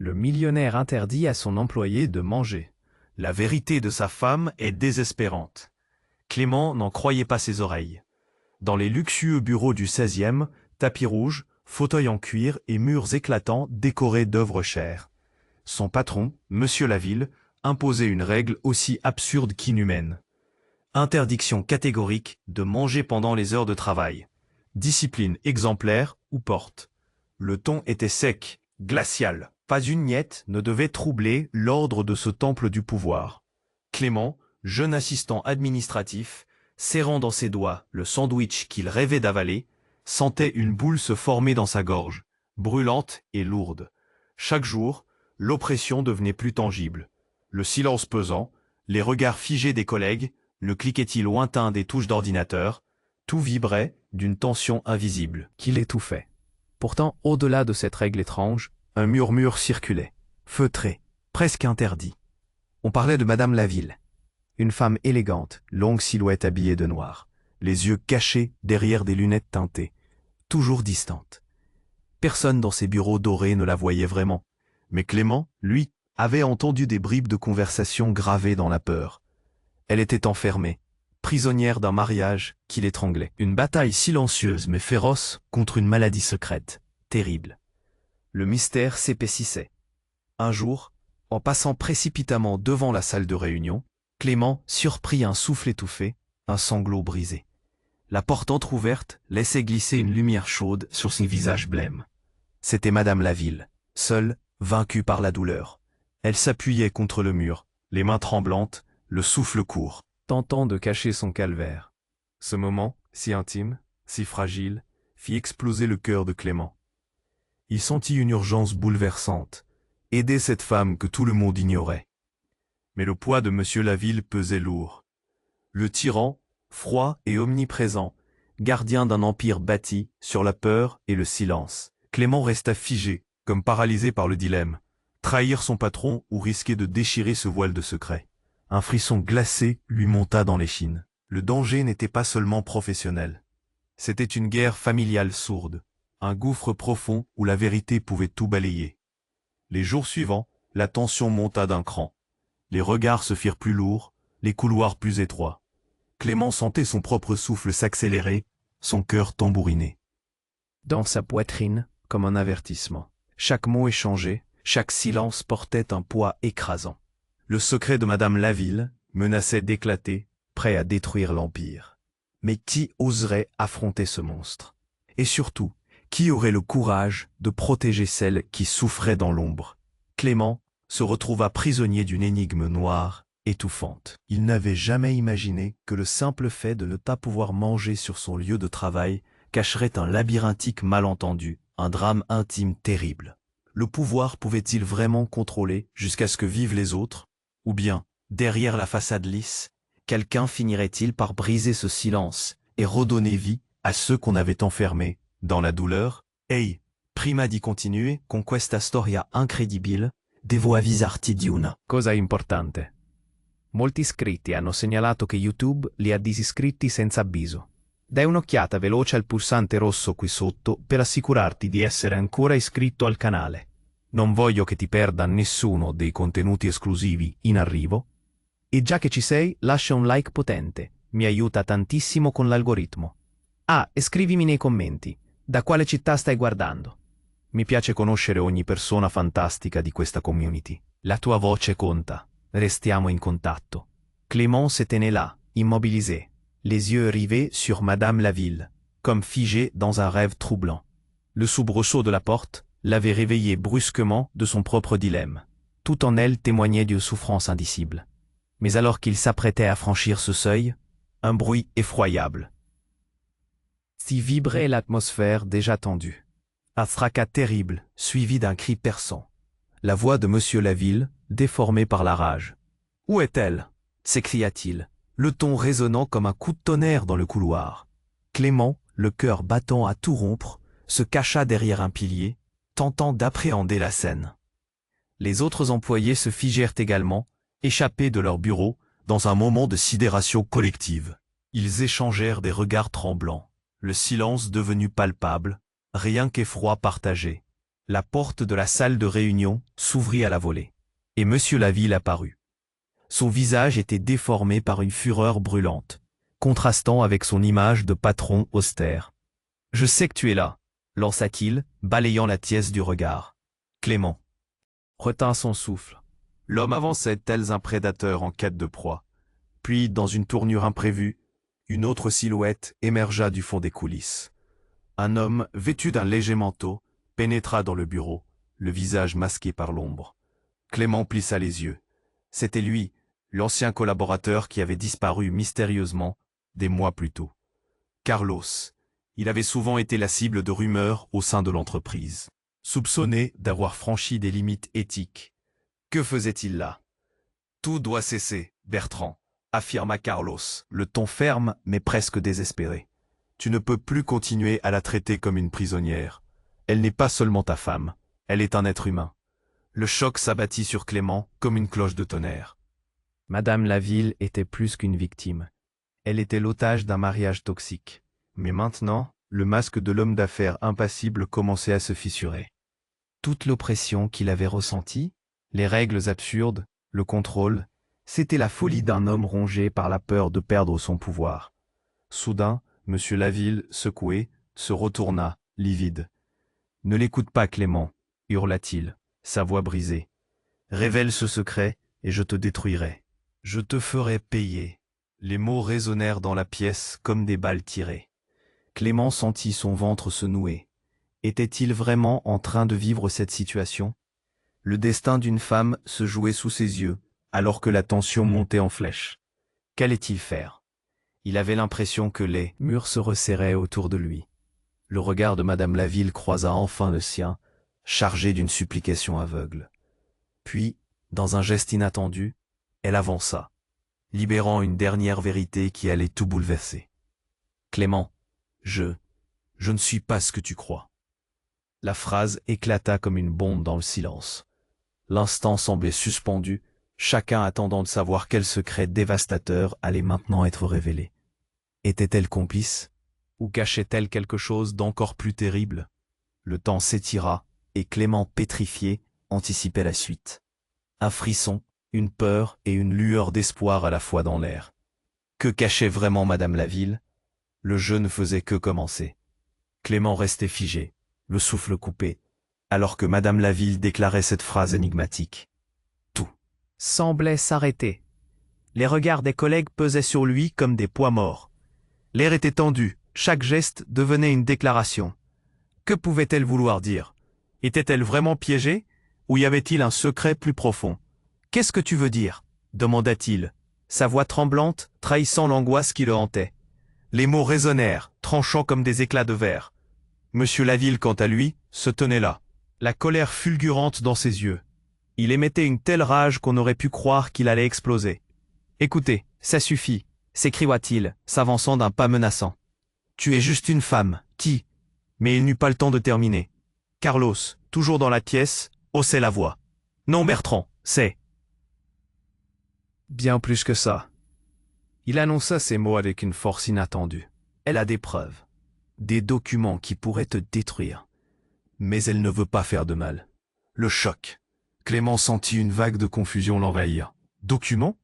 Le millionnaire interdit à son employé de manger. La vérité de sa femme est désespérante. Clément n'en croyait pas ses oreilles. Dans les luxueux bureaux du 16e, tapis rouge, fauteuils en cuir et murs éclatants décorés d'œuvres chères. Son patron, Monsieur Laville, imposait une règle aussi absurde qu'inhumaine. Interdiction catégorique de manger pendant les heures de travail. Discipline exemplaire ou porte. Le ton était sec, glacial. Pas une miette ne devait troubler l'ordre de ce temple du pouvoir. Clément, jeune assistant administratif, serrant dans ses doigts le sandwich qu'il rêvait d'avaler, sentait une boule se former dans sa gorge, brûlante et lourde. Chaque jour, l'oppression devenait plus tangible. Le silence pesant, les regards figés des collègues, le cliquetis lointain des touches d'ordinateur, tout vibrait d'une tension invisible qui l'étouffait. Pourtant, au-delà de cette règle étrange, un murmure circulait, feutré, presque interdit. On parlait de Madame Laville, une femme élégante, longue silhouette habillée de noir, les yeux cachés derrière des lunettes teintées, toujours distante. Personne dans ses bureaux dorés ne la voyait vraiment, mais Clément, lui, avait entendu des bribes de conversation gravées dans la peur. Elle était enfermée, prisonnière d'un mariage qui l'étranglait. Une bataille silencieuse mais féroce contre une maladie secrète, terrible. Le mystère s'épaississait. Un jour, en passant précipitamment devant la salle de réunion, Clément surprit un souffle étouffé, un sanglot brisé. La porte entr'ouverte laissait glisser une lumière chaude sur son visage blême. C'était Madame Laville, seule, vaincue par la douleur. Elle s'appuyait contre le mur, les mains tremblantes, le souffle court, tentant de cacher son calvaire. Ce moment, si intime, si fragile, fit exploser le cœur de Clément. Il sentit une urgence bouleversante, aider cette femme que tout le monde ignorait. Mais le poids de Monsieur Laville pesait lourd. Le tyran, froid et omniprésent, gardien d'un empire bâti sur la peur et le silence. Clément resta figé, comme paralysé par le dilemme. Trahir son patron ou risquer de déchirer ce voile de secret. Un frisson glacé lui monta dans l'échine. Le danger n'était pas seulement professionnel. C'était une guerre familiale sourde. Un gouffre profond où la vérité pouvait tout balayer. Les jours suivants, la tension monta d'un cran. Les regards se firent plus lourds, les couloirs plus étroits. Clément sentait son propre souffle s'accélérer, son cœur tambouriner. Dans sa poitrine, comme un avertissement. Chaque mot échangé, chaque silence portait un poids écrasant. Le secret de Madame Laville menaçait d'éclater, prêt à détruire l'Empire. Mais qui oserait affronter ce monstre? Et surtout, qui aurait le courage de protéger celle qui souffrait dans l'ombre? Clément se retrouva prisonnier d'une énigme noire, étouffante. Il n'avait jamais imaginé que le simple fait de ne pas pouvoir manger sur son lieu de travail cacherait un labyrinthique malentendu, un drame intime terrible. Le pouvoir pouvait-il vraiment contrôler jusqu'à ce que vivent les autres? Ou bien, derrière la façade lisse, quelqu'un finirait-il par briser ce silence et redonner vie à ceux qu'on avait enfermés dans la douleur? Ehi, prima di continuare con questa storia incredibile, devo avvisarti di una cosa importante. Molti iscritti hanno segnalato che YouTube li ha disiscritti senza avviso. Dai un'occhiata veloce al pulsante rosso qui sotto per assicurarti di essere ancora iscritto al canale. Non voglio che ti perda nessuno dei contenuti esclusivi in arrivo. E già che ci sei, lascia un like potente, mi aiuta tantissimo con l'algoritmo. Ah, e scrivimi nei commenti, da quale città stai guardando. Mi piace conoscere ogni persona fantastica di questa community. La tua voce conta. Restiamo in contatto. Clément se tenait là, immobilisé, les yeux rivés sur Madame Laville, comme figé dans un rêve troublant. Le soubresaut de la porte l'avait réveillé brusquement de son propre dilemme. Tout en elle témoignait d'une souffrance indicible. Mais alors qu'il s'apprêtait à franchir ce seuil, un bruit effroyable s'y vibrait l'atmosphère déjà tendue. Un fracas terrible, suivi d'un cri perçant. La voix de Monsieur Laville, déformée par la rage. « Où est-elle » s'écria-t-il, le ton résonnant comme un coup de tonnerre dans le couloir. Clément, le cœur battant à tout rompre, se cacha derrière un pilier, tentant d'appréhender la scène. Les autres employés se figèrent également, échappés de leur bureau, dans un moment de sidération collective. Ils échangèrent des regards tremblants, le silence devenu palpable, rien qu'effroi partagé. La porte de la salle de réunion s'ouvrit à la volée, et Monsieur Laville apparut. Son visage était déformé par une fureur brûlante, contrastant avec son image de patron austère. « Je sais que tu es là », lança-t-il, balayant la tièce du regard. Clément retint son souffle. L'homme avançait tel un prédateur en quête de proie. Puis, dans une tournure imprévue, une autre silhouette émergea du fond des coulisses. Un homme, vêtu d'un léger manteau, pénétra dans le bureau, le visage masqué par l'ombre. Clément plissa les yeux. C'était lui, l'ancien collaborateur qui avait disparu mystérieusement des mois plus tôt. Carlos. Il avait souvent été la cible de rumeurs au sein de l'entreprise, soupçonné d'avoir franchi des limites éthiques. Que faisait-il là? Tout doit cesser, Bertrand, affirma Carlos, le ton ferme mais presque désespéré. Tu ne peux plus continuer à la traiter comme une prisonnière. Elle n'est pas seulement ta femme, elle est un être humain. Le choc s'abattit sur Clément comme une cloche de tonnerre. Madame Laville était plus qu'une victime. Elle était l'otage d'un mariage toxique. Mais maintenant, le masque de l'homme d'affaires impassible commençait à se fissurer. Toute l'oppression qu'il avait ressentie, les règles absurdes, le contrôle, c'était la folie d'un homme rongé par la peur de perdre son pouvoir. Soudain, Monsieur Laville, secoué, se retourna, livide. « Ne l'écoute pas, Clément, hurla-t-il, sa voix brisée. Révèle ce secret, et je te détruirai. Je te ferai payer. » Les mots résonnèrent dans la pièce comme des balles tirées. Clément sentit son ventre se nouer. Était-il vraiment en train de vivre cette situation? Le destin d'une femme se jouait sous ses yeux, alors que la tension montait en flèche. Qu'allait-il faire? Il avait l'impression que les murs se resserraient autour de lui. Le regard de Madame Laville croisa enfin le sien, chargé d'une supplication aveugle. Puis, dans un geste inattendu, elle avança, libérant une dernière vérité qui allait tout bouleverser. « Clément, je ne suis pas ce que tu crois. » La phrase éclata comme une bombe dans le silence. L'instant semblait suspendu, chacun attendant de savoir quel secret dévastateur allait maintenant être révélé. Était-elle complice? Ou cachait-elle quelque chose d'encore plus terrible? Le temps s'étira, et Clément, pétrifié, anticipait la suite. Un frisson, une peur et une lueur d'espoir à la fois dans l'air. Que cachait vraiment Madame Laville? Le jeu ne faisait que commencer. Clément restait figé, le souffle coupé, alors que Madame Laville déclarait cette phrase énigmatique. Tout semblait s'arrêter. Les regards des collègues pesaient sur lui comme des poids morts. L'air était tendu, chaque geste devenait une déclaration. Que pouvait-elle vouloir dire? Était-elle vraiment piégée? Ou y avait-il un secret plus profond? « Qu'est-ce que tu veux dire ?» demanda-t-il, sa voix tremblante trahissant l'angoisse qui le hantait. Les mots résonnèrent, tranchant comme des éclats de verre. Monsieur Laville, quant à lui, se tenait là, la colère fulgurante dans ses yeux. Il émettait une telle rage qu'on aurait pu croire qu'il allait exploser. « Écoutez, ça suffit !» s'écria-t-il, s'avançant d'un pas menaçant. « Tu es juste une femme, qui… » Mais il n'eut pas le temps de terminer. Carlos, toujours dans la pièce, haussait la voix. « Non, Bertrand, c'est… » Bien plus que ça. Il annonça ces mots avec une force inattendue. Elle a des preuves, des documents qui pourraient te détruire. Mais elle ne veut pas faire de mal. Le choc. Clément sentit une vague de confusion l'envahir. Documents?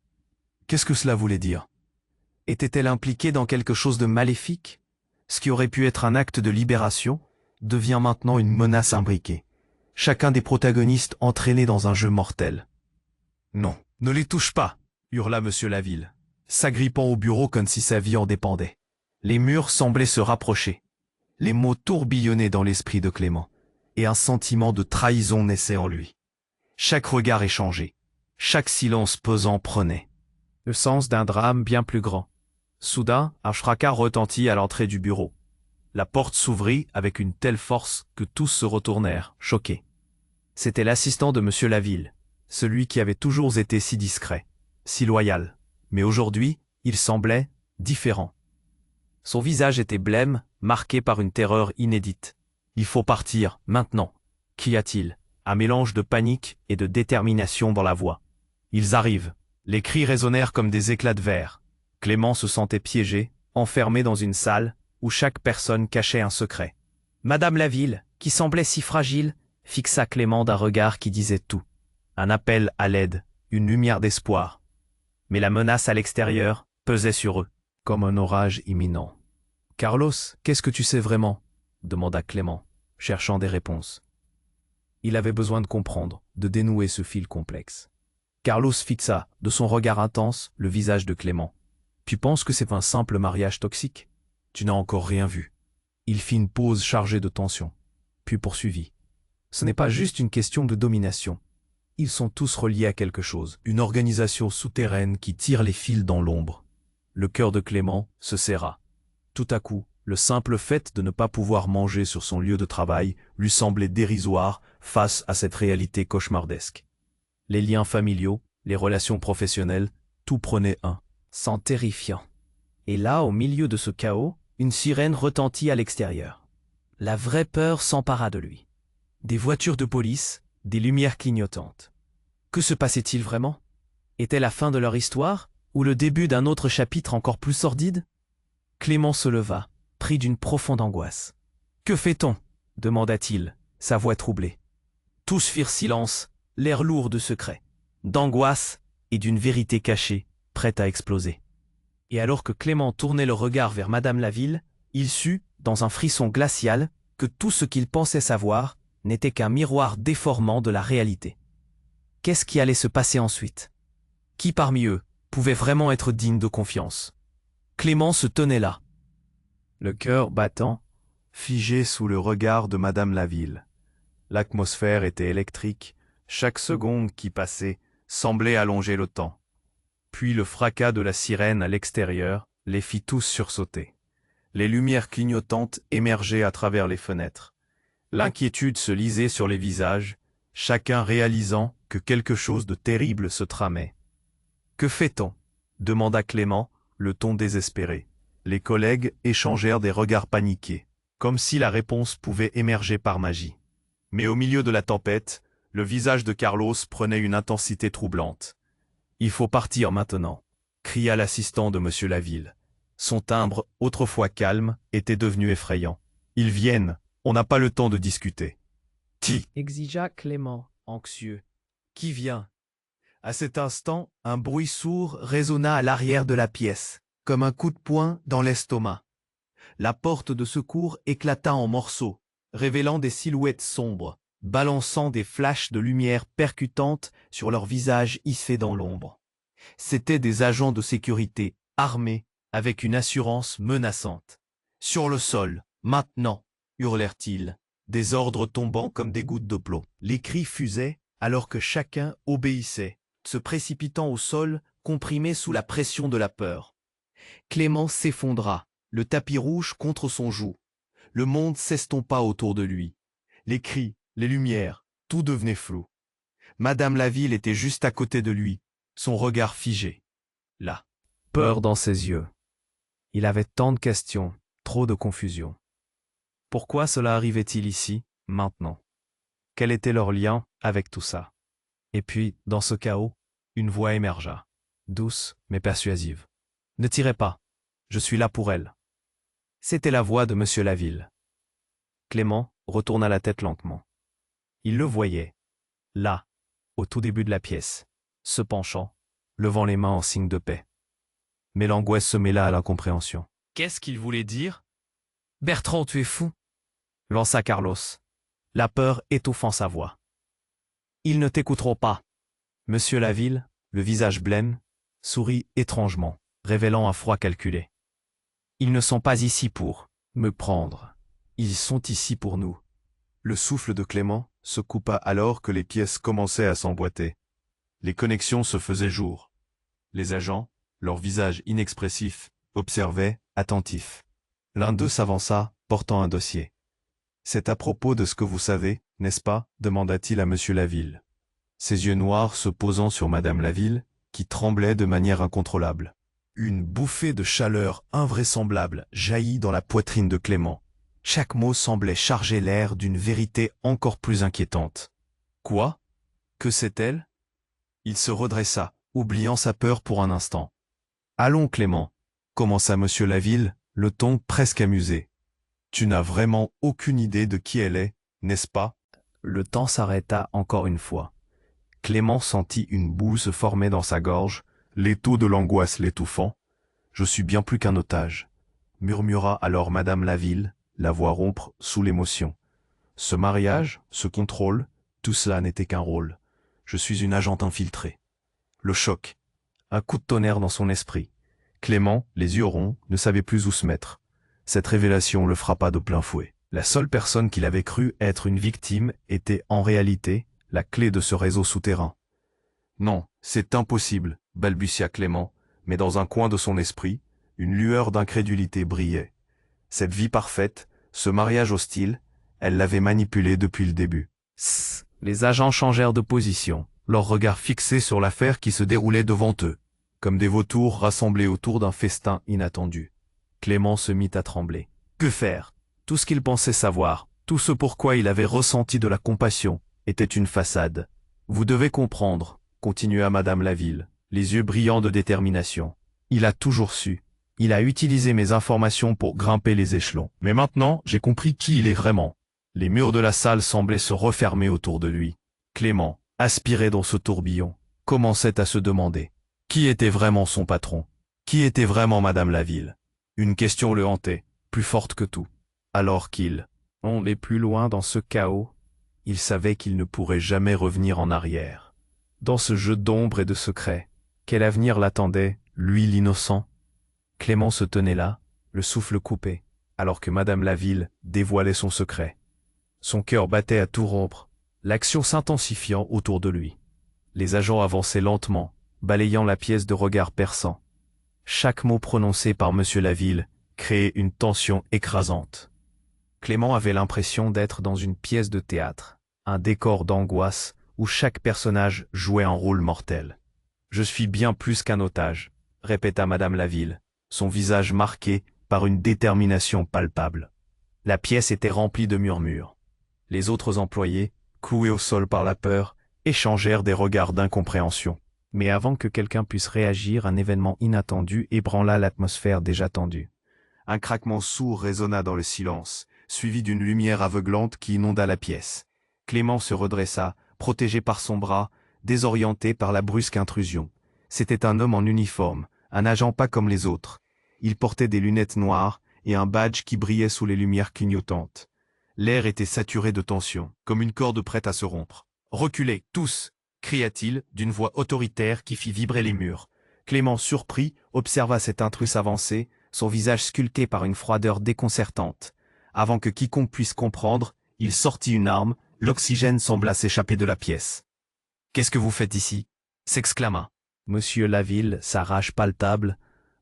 Qu'est-ce que cela voulait dire? Était-elle impliquée dans quelque chose de maléfique? Ce qui aurait pu être un acte de libération devient maintenant une menace imbriquée. Chacun des protagonistes entraîné dans un jeu mortel. Non, ne les touche pas, hurla Monsieur Laville, s'agrippant au bureau comme si sa vie en dépendait. Les murs semblaient se rapprocher. Les mots tourbillonnaient dans l'esprit de Clément, et un sentiment de trahison naissait en lui. Chaque regard échangé, chaque silence pesant prenait le sens d'un drame bien plus grand. Soudain, un fracas retentit à l'entrée du bureau. La porte s'ouvrit avec une telle force que tous se retournèrent, choqués. C'était l'assistant de Monsieur Laville, celui qui avait toujours été si discret, si loyal. Mais aujourd'hui, il semblait différent. Son visage était blême, marqué par une terreur inédite. « Il faut partir, maintenant !» cria-t-il, un mélange de panique et de détermination dans la voix. « Ils arrivent !» Les cris résonnèrent comme des éclats de verre. Clément se sentait piégé, enfermé dans une salle où chaque personne cachait un secret. Madame Laville, qui semblait si fragile, fixa Clément d'un regard qui disait tout. Un appel à l'aide, une lumière d'espoir. Mais la menace à l'extérieur pesait sur eux, comme un orage imminent. « Carlos, qu'est-ce que tu sais vraiment ?» demanda Clément, cherchant des réponses. Il avait besoin de comprendre, de dénouer ce fil complexe. Carlos fixa, de son regard intense, le visage de Clément. « Tu penses que c'est un simple mariage toxique ? Tu n'as encore rien vu. » Il fit une pause chargée de tension, puis poursuivit. « Ce n'est pas juste une question de domination. Ils sont tous reliés à quelque chose, une organisation souterraine qui tire les fils dans l'ombre. » Le cœur de Clément se serra. Tout à coup, le simple fait de ne pas pouvoir manger sur son lieu de travail lui semblait dérisoire face à cette réalité cauchemardesque. Les liens familiaux, les relations professionnelles, tout prenait un sang terrifiant. Et là, au milieu de ce chaos, une sirène retentit à l'extérieur. La vraie peur s'empara de lui. Des voitures de police, des lumières clignotantes. Que se passait-il vraiment? Était la fin de leur histoire, ou le début d'un autre chapitre encore plus sordide? Clément se leva, pris d'une profonde angoisse. « Que fait-on » demanda-t-il, sa voix troublée. Tous firent silence, l'air lourd de secret, d'angoisse et d'une vérité cachée, prête à exploser. Et alors que Clément tournait le regard vers Madame Laville, il sut, dans un frisson glacial, que tout ce qu'il pensait savoir n'était qu'un miroir déformant de la réalité. Qu'est-ce qui allait se passer ensuite? Qui parmi eux pouvait vraiment être digne de confiance? Clément se tenait là, le cœur battant, Figé sous le regard de Madame Laville. L'atmosphère était électrique, chaque seconde qui passait semblait allonger le temps. Puis le fracas de la sirène à l'extérieur les fit tous sursauter. Les lumières clignotantes émergeaient à travers les fenêtres. L'inquiétude se lisait sur les visages, chacun réalisant que quelque chose de terrible se tramait. « Que fait-on » demanda Clément, le ton désespéré. Les collègues échangèrent des regards paniqués, comme si la réponse pouvait émerger par magie. Mais au milieu de la tempête, le visage de Carlos prenait une intensité troublante. « Il faut partir maintenant » cria l'assistant de M. Laville. Son timbre, autrefois calme, était devenu effrayant. « Ils viennent, on n'a pas le temps de discuter. »« Ti » exigea Clément, anxieux. « Qui vient ?» À cet instant, un bruit sourd résonna à l'arrière de la pièce, comme un coup de poing dans l'estomac. La porte de secours éclata en morceaux, révélant des silhouettes sombres, balançant des flashs de lumière percutantes sur leurs visages hissés dans l'ombre. C'étaient des agents de sécurité, armés, avec une assurance menaçante. « Sur le sol, maintenant !» hurlèrent-ils, des ordres tombant comme des gouttes de plomb. Les cris fusaient, alors que chacun obéissait, se précipitant au sol, comprimé sous la pression de la peur. Clément s'effondra, le tapis rouge contre son joug. Le monde s'estompa autour de lui. Les cris, les lumières, tout devenait flou. Madame Laville était juste à côté de lui, son regard figé. Là, Peur dans ses yeux. Il avait tant de questions, trop de confusion. Pourquoi cela arrivait-il ici, maintenant? Quel était leur lien avec tout ça? Et puis, dans ce chaos, une voix émergea, douce mais persuasive. « Ne tirez pas, je suis là pour elle. » C'était la voix de M. Laville. Clément retourna la tête lentement. Il le voyait, là, au tout début de la pièce, se penchant, levant les mains en signe de paix. Mais l'angoisse se mêla à l'incompréhension. Qu'est-ce qu'il voulait dire? « Bertrand, tu es fou !» lança Carlos, la peur étouffant sa voix. « Ils ne t'écouteront pas. » Monsieur Laville, le visage blême, sourit étrangement, révélant un froid calculé. « Ils ne sont pas ici pour me prendre. Ils sont ici pour nous. » Le souffle de Clément se coupa alors que les pièces commençaient à s'emboîter. Les connexions se faisaient jour. Les agents, leurs visages inexpressifs, observaient, attentifs. L'un d'eux s'avança, portant un dossier. « C'est à propos de ce que vous savez, n'est-ce pas ?» demanda-t-il à M. Laville. Ses yeux noirs se posant sur Madame Laville, qui tremblait de manière incontrôlable. Une bouffée de chaleur invraisemblable jaillit dans la poitrine de Clément. Chaque mot semblait charger l'air d'une vérité encore plus inquiétante. « Quoi? Que c'est-elle » Il se redressa, oubliant sa peur pour un instant. « Allons, Clément » commença M. Laville, le ton presque amusé. « Tu n'as vraiment aucune idée de qui elle est, n'est-ce pas ?» Le temps s'arrêta encore une fois. Clément sentit une boue se former dans sa gorge, l'étau de l'angoisse l'étouffant. « Je suis bien plus qu'un otage », murmura alors Madame Laville, la voix rompre sous l'émotion. « Ce mariage, ce contrôle, tout cela n'était qu'un rôle. Je suis une agente infiltrée. » Le choc. Un coup de tonnerre dans son esprit. Clément, les yeux ronds, ne savait plus où se mettre. Cette révélation le frappa de plein fouet. La seule personne qu'il avait cru être une victime était en réalité la clé de ce réseau souterrain. « Non, c'est impossible », balbutia Clément, mais dans un coin de son esprit, une lueur d'incrédulité brillait. Cette vie parfaite, ce mariage hostile, elle l'avait manipulé depuis le début. Les agents changèrent de position, leur regard fixé sur l'affaire qui se déroulait devant eux, comme des vautours rassemblés autour d'un festin inattendu. Clément se mit à trembler. Que faire? Tout ce qu'il pensait savoir, tout ce pourquoi il avait ressenti de la compassion, était une façade. Vous devez comprendre, continua Madame Laville, les yeux brillants de détermination. Il a toujours su. Il a utilisé mes informations pour grimper les échelons. Mais maintenant, j'ai compris qui il est vraiment. Les murs de la salle semblaient se refermer autour de lui. Clément, aspiré dans ce tourbillon, commençait à se demander qui était vraiment son patron, qui était vraiment Madame Laville. Une question le hantait, plus forte que tout. Alors qu'il est plus loin dans ce chaos, il savait qu'il ne pourrait jamais revenir en arrière. Dans ce jeu d'ombre et de secrets, quel avenir l'attendait, lui l'innocent? Clément se tenait là, le souffle coupé, alors que Madame Laville dévoilait son secret. Son cœur battait à tout rompre, l'action s'intensifiant autour de lui. Les agents avançaient lentement, balayant la pièce de regards perçants. Chaque mot prononcé par Monsieur Laville créait une tension écrasante. Clément avait l'impression d'être dans une pièce de théâtre, un décor d'angoisse où chaque personnage jouait un rôle mortel. « Je suis bien plus qu'un otage », répéta Madame Laville, son visage marqué par une détermination palpable. La pièce était remplie de murmures. Les autres employés, cloués au sol par la peur, échangèrent des regards d'incompréhension. Mais avant que quelqu'un puisse réagir, un événement inattendu ébranla l'atmosphère déjà tendue. Un craquement sourd résonna dans le silence, suivi d'une lumière aveuglante qui inonda la pièce. Clément se redressa, protégé par son bras, désorienté par la brusque intrusion. C'était un homme en uniforme, un agent pas comme les autres. Il portait des lunettes noires et un badge qui brillait sous les lumières clignotantes. L'air était saturé de tension, comme une corde prête à se rompre. « Reculez, tous !» cria-t-il, d'une voix autoritaire qui fit vibrer les murs. Clément, surpris, observa cet intrus avancer, son visage sculpté par une froideur déconcertante. Avant que quiconque puisse comprendre, il sortit une arme, l'oxygène sembla s'échapper de la pièce. « Qu'est-ce que vous faites ici » s'exclama. Monsieur Laville, sa rage palpable,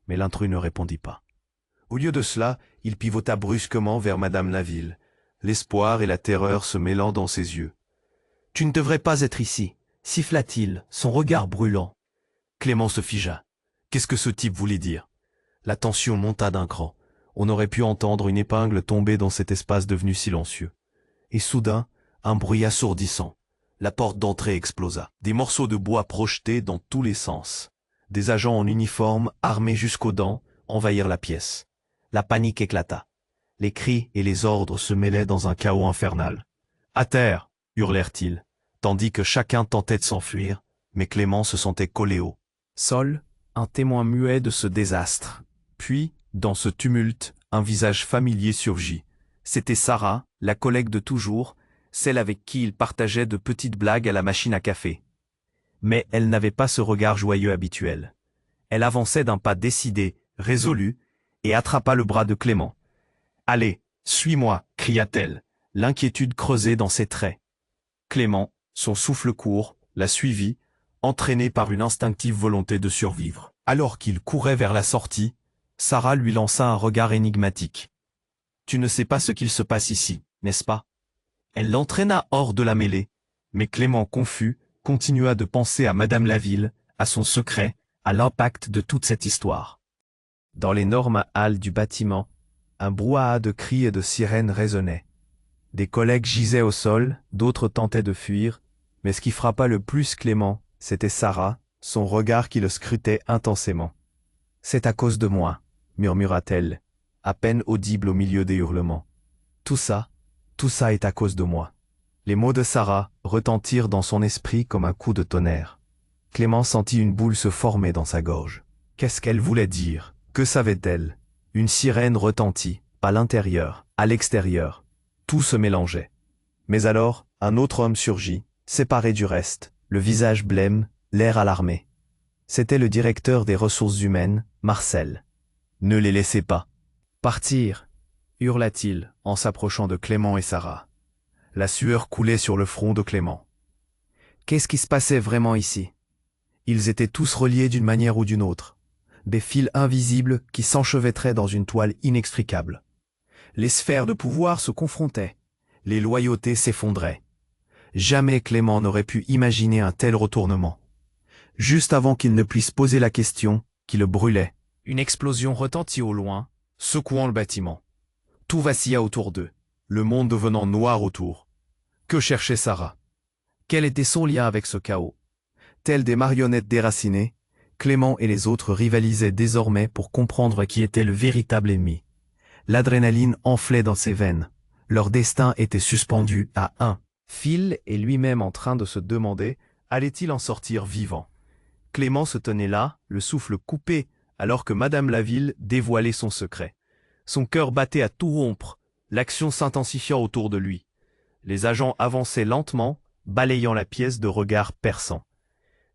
mais l'intrus ne répondit pas. Au lieu de cela, il pivota brusquement vers Madame Laville, l'espoir et la terreur se mêlant dans ses yeux. « Tu ne devrais pas être ici » siffla-t-il, son regard brûlant. Clément se figea. Qu'est-ce que ce type voulait dire? La tension monta d'un cran. On aurait pu entendre une épingle tomber dans cet espace devenu silencieux. Et soudain, un bruit assourdissant. La porte d'entrée explosa. Des morceaux de bois projetés dans tous les sens. Des agents en uniforme, armés jusqu'aux dents, envahirent la pièce. La panique éclata. Les cris et les ordres se mêlaient dans un chaos infernal. « À terre !» hurlèrent-ils, tandis que chacun tentait de s'enfuir, mais Clément se sentait collé haut. Sol, un témoin muet de ce désastre. Puis, dans ce tumulte, un visage familier surgit. C'était Sarah, la collègue de toujours, celle avec qui il partageait de petites blagues à la machine à café. Mais elle n'avait pas ce regard joyeux habituel. Elle avançait d'un pas décidé, résolu, et attrapa le bras de Clément. « Allez, suis-moi » cria-t-elle, l'inquiétude creusée dans ses traits. Clément, son souffle court, la suivit, entraîné par une instinctive volonté de survivre. Alors qu'il courait vers la sortie, Sarah lui lança un regard énigmatique. « Tu ne sais pas ce qu'il se passe ici, n'est-ce pas ?» Elle l'entraîna hors de la mêlée, mais Clément, confus, continua de penser à Madame Laville, à son secret, à l'impact de toute cette histoire. Dans l'énorme halle du bâtiment, un brouhaha de cris et de sirènes résonnait. Des collègues gisaient au sol, d'autres tentaient de fuir, mais ce qui frappa le plus Clément, c'était Sarah, son regard qui le scrutait intensément. « C'est à cause de moi », murmura-t-elle, à peine audible au milieu des hurlements. « Tout ça est à cause de moi. Les mots de Sarah retentirent dans son esprit comme un coup de tonnerre. Clément sentit une boule se former dans sa gorge. Qu'est-ce qu'elle voulait dire? Que savait-elle? Une sirène retentit, à l'intérieur, à l'extérieur. Tout se mélangeait. Mais alors, un autre homme surgit, séparé du reste, le visage blême, l'air alarmé. C'était le directeur des ressources humaines, Marcel. Ne les laissez pas partir, hurla-t-il en s'approchant de Clément et Sarah. La sueur coulait sur le front de Clément. Qu'est-ce qui se passait vraiment ici? Ils étaient tous reliés d'une manière ou d'une autre. Des fils invisibles qui s'enchevêtraient dans une toile inextricable. Les sphères de pouvoir se confrontaient. Les loyautés s'effondraient. Jamais Clément n'aurait pu imaginer un tel retournement. Juste avant qu'il ne puisse poser la question qui le brûlait, une explosion retentit au loin, secouant le bâtiment. Tout vacilla autour d'eux, le monde devenant noir autour. Que cherchait Sarah? Quel était son lien avec ce chaos? Tels des marionnettes déracinées, Clément et les autres rivalisaient désormais pour comprendre qui était le véritable ennemi. L'adrénaline enflait dans ses veines. Leur destin était suspendu à un fil et lui-même en train de se demander, allait-il en sortir vivant? Clément se tenait là, le souffle coupé, alors que Madame Laville dévoilait son secret. Son cœur battait à tout rompre, l'action s'intensifiant autour de lui. Les agents avançaient lentement, balayant la pièce de regards perçants.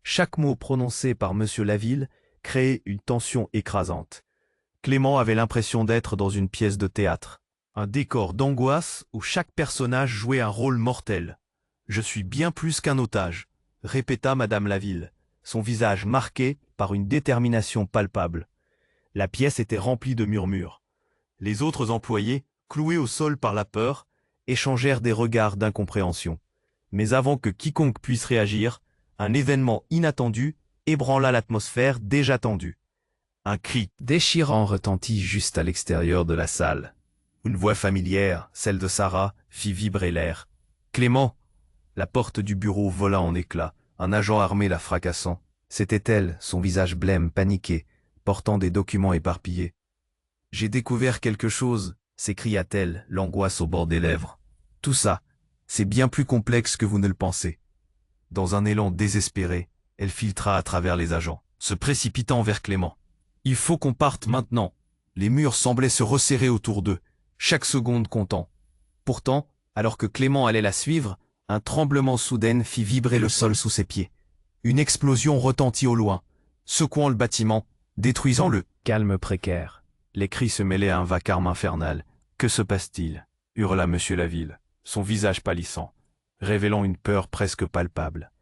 Chaque mot prononcé par Monsieur Laville créait une tension écrasante. Clément avait l'impression d'être dans une pièce de théâtre, un décor d'angoisse où chaque personnage jouait un rôle mortel. « Je suis bien plus qu'un otage », répéta Madame Laville, son visage marqué par une détermination palpable. La pièce était remplie de murmures. Les autres employés, cloués au sol par la peur, échangèrent des regards d'incompréhension. Mais avant que quiconque puisse réagir, un événement inattendu ébranla l'atmosphère déjà tendue. Un cri déchirant retentit juste à l'extérieur de la salle. Une voix familière, celle de Sarah, fit vibrer l'air. « Clément !» La porte du bureau vola en éclats, un agent armé la fracassant. C'était elle, son visage blême, paniqué, portant des documents éparpillés. « J'ai découvert quelque chose !» s'écria-t-elle, l'angoisse au bord des lèvres. « Tout ça, c'est bien plus complexe que vous ne le pensez. » Dans un élan désespéré, elle filtra à travers les agents, se précipitant vers Clément. « Il faut qu'on parte maintenant !» Les murs semblaient se resserrer autour d'eux, chaque seconde comptant. Pourtant, alors que Clément allait la suivre, un tremblement soudain fit vibrer le sol sous ses pieds. Une explosion retentit au loin, secouant le bâtiment, détruisant le calme précaire. Les cris se mêlaient à un vacarme infernal. « Que se passe-t-il » hurla Monsieur Laville, son visage pâlissant, révélant une peur presque palpable.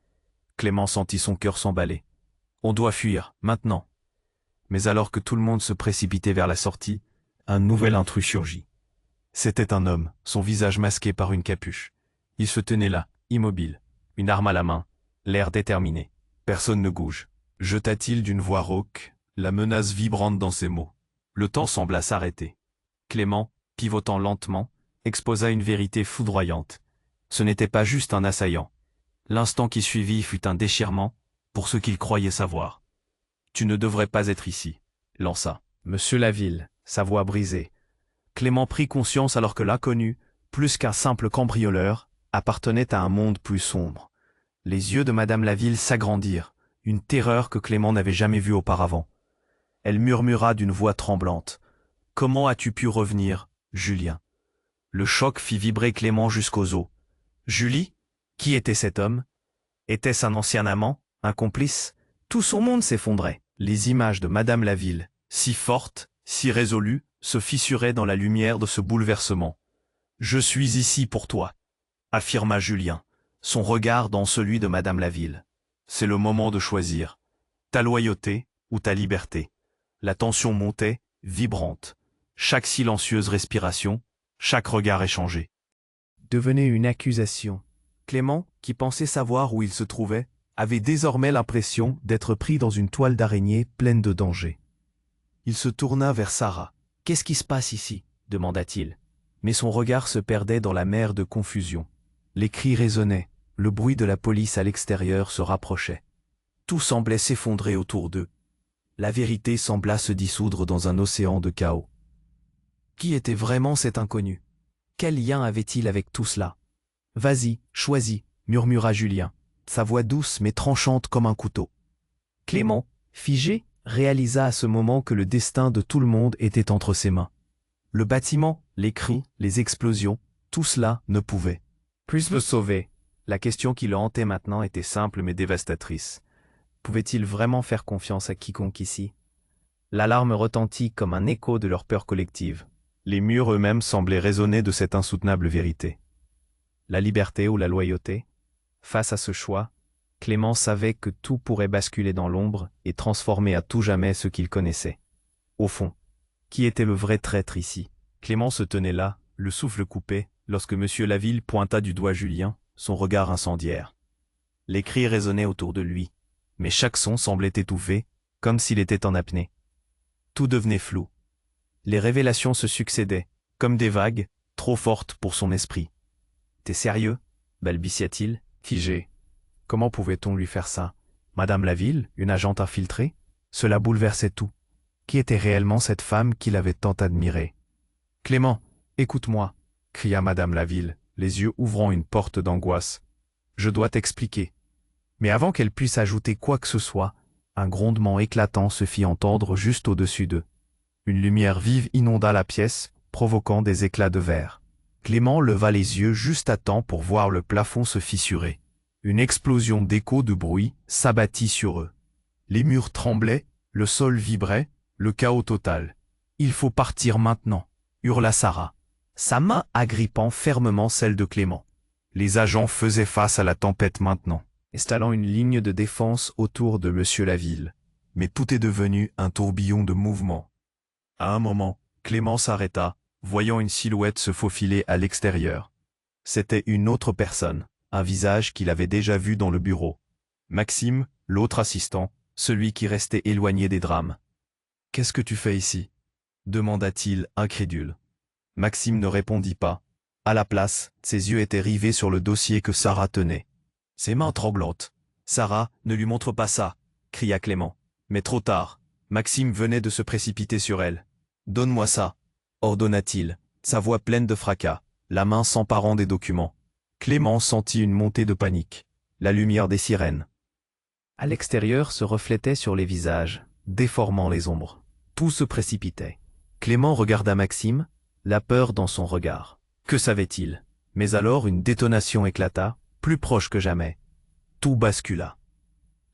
Clément sentit son cœur s'emballer. « On doit fuir, maintenant !» Mais alors que tout le monde se précipitait vers la sortie, un nouvel intrus surgit. C'était un homme, son visage masqué par une capuche. Il se tenait là, immobile, une arme à la main, l'air déterminé. Personne ne bouge, jeta-t-il d'une voix rauque, la menace vibrante dans ses mots. Le temps sembla s'arrêter. Clément, pivotant lentement, exposa une vérité foudroyante. Ce n'était pas juste un assaillant. L'instant qui suivit fut un déchirement, pour ce qu'il croyait savoir. « Tu ne devrais pas être ici », lança Monsieur Laville, sa voix brisée. Clément prit conscience alors que l'inconnu, plus qu'un simple cambrioleur, appartenait à un monde plus sombre. Les yeux de Madame Laville s'agrandirent, une terreur que Clément n'avait jamais vue auparavant. Elle murmura d'une voix tremblante. « Comment as-tu pu revenir, Julien ?» Le choc fit vibrer Clément jusqu'aux os. Julie? Qui était cet homme? Était-ce un ancien amant, un complice? Tout son monde s'effondrait. Les images de Madame Laville, si fortes, si résolues, se fissuraient dans la lumière de ce bouleversement. « Je suis ici pour toi », affirma Julien, son regard dans celui de Madame Laville. « C'est le moment de choisir. Ta loyauté ou ta liberté. » La tension montait, vibrante. Chaque silencieuse respiration, chaque regard échangé devenait une accusation. Clément, qui pensait savoir où il se trouvait, avait désormais l'impression d'être pris dans une toile d'araignée pleine de dangers. Il se tourna vers Sarah. « Qu'est-ce qui se passe ici ?» demanda-t-il. Mais son regard se perdait dans la mer de confusion. Les cris résonnaient, le bruit de la police à l'extérieur se rapprochait. Tout semblait s'effondrer autour d'eux. La vérité sembla se dissoudre dans un océan de chaos. Qui était vraiment cet inconnu? Quel lien avait-il avec tout cela? Vas-y, choisis, murmura Julien, sa voix douce mais tranchante comme un couteau. Clément, figé, réalisa à ce moment que le destin de tout le monde était entre ses mains. Le bâtiment, les cris, les explosions, tout cela ne pouvait plus le sauver. La question qui le hantait maintenant était simple mais dévastatrice. Pouvait-il vraiment faire confiance à quiconque ici? L'alarme retentit comme un écho de leur peur collective. Les murs eux-mêmes semblaient résonner de cette insoutenable vérité. La liberté ou la loyauté? Face à ce choix, Clément savait que tout pourrait basculer dans l'ombre et transformer à tout jamais ce qu'il connaissait. Au fond, qui était le vrai traître ici? Clément se tenait là, le souffle coupé, lorsque M. Laville pointa du doigt Julien, son regard incendiaire. Les cris résonnaient autour de lui, mais chaque son semblait étouffé, comme s'il était en apnée. Tout devenait flou. Les révélations se succédaient, comme des vagues, trop fortes pour son esprit. « T'es sérieux ?» balbutia-t-il, figé. Comment pouvait-on lui faire ça? Madame Laville, une agente infiltrée? Cela bouleversait tout. Qui était réellement cette femme qu'il avait tant admirée? « Clément, écoute-moi !» cria Madame Laville, les yeux ouvrant une porte d'angoisse. « Je dois t'expliquer. » Mais avant qu'elle puisse ajouter quoi que ce soit, un grondement éclatant se fit entendre juste au-dessus d'eux. Une lumière vive inonda la pièce, provoquant des éclats de verre. Clément leva les yeux juste à temps pour voir le plafond se fissurer. Une explosion d'échos de bruit s'abattit sur eux. Les murs tremblaient, le sol vibrait, le chaos total. « Il faut partir maintenant !» hurla Sarah, sa main agrippant fermement celle de Clément. Les agents faisaient face à la tempête maintenant, installant une ligne de défense autour de M. Laville. Mais tout est devenu un tourbillon de mouvements. À un moment, Clément s'arrêta, voyant une silhouette se faufiler à l'extérieur. C'était une autre personne, un visage qu'il avait déjà vu dans le bureau. Maxime, l'autre assistant, celui qui restait éloigné des drames. « Qu'est-ce que tu fais ici ?» demanda-t-il, incrédule. Maxime ne répondit pas. À la place, ses yeux étaient rivés sur le dossier que Sarah tenait. Ses mains tremblantes. « Sarah, ne lui montre pas ça !» cria Clément. Mais trop tard. Maxime venait de se précipiter sur elle. « Donne-moi ça !» ordonna-t-il, sa voix pleine de fracas, la main s'emparant des documents. Clément sentit une montée de panique. La lumière des sirènes. À l'extérieur se reflétait sur les visages, déformant les ombres. Tout se précipitait. Clément regarda Maxime, la peur dans son regard. Que savait-il? Mais alors une détonation éclata, plus proche que jamais. Tout bascula.